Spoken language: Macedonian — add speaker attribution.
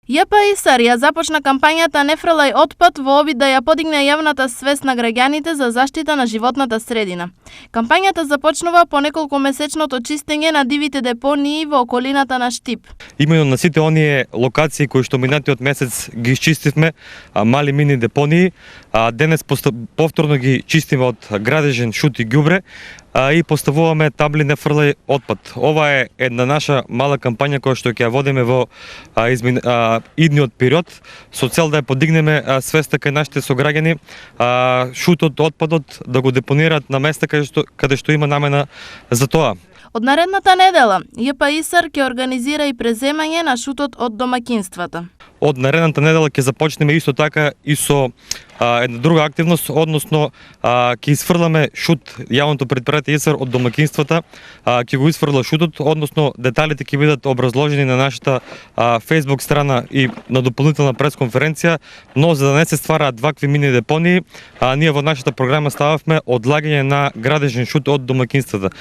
Speaker 1: ЈПИСАР ја започна кампањата Не фрлај отпад во обид да ја подигне јавната свест на граѓаните за заштита на животната средина. Кампањата започнува по неколку месечното чистење на дивите депонии во околината на Штип.
Speaker 2: Именно на сите оние локации кои што минатиот месец ги изчистивме, мали мини депонии, денес повторно ги чистиме од градежен шут и ѓубре, и поставуваме табли Не фрлај отпад. Ова е една наша мала кампања која што ќе ја водиме во идниот период со цел да ја подигнеме свеста кај нашите сограѓани, шутот, отпадот да го депонираат на места каде што има намена за тоа.
Speaker 1: Од наредната недела, ЈПИСАР ќе организира и преземање на шутот од домаќинствата.
Speaker 2: Од наредната недела ќе започнеме исто така и со една друга активност, односно ќе изфрламе шут, јавното претпријатие ИСАР од домаќинствата, ќе го изфрла шутот, односно деталите ќе бидат образложени на нашата Facebook страна и на дополнителна пресконференција, но за да не се ствараат вакви мини депонии, ние во нашата програма стававме одлагање на градежен шут од домаќинствата.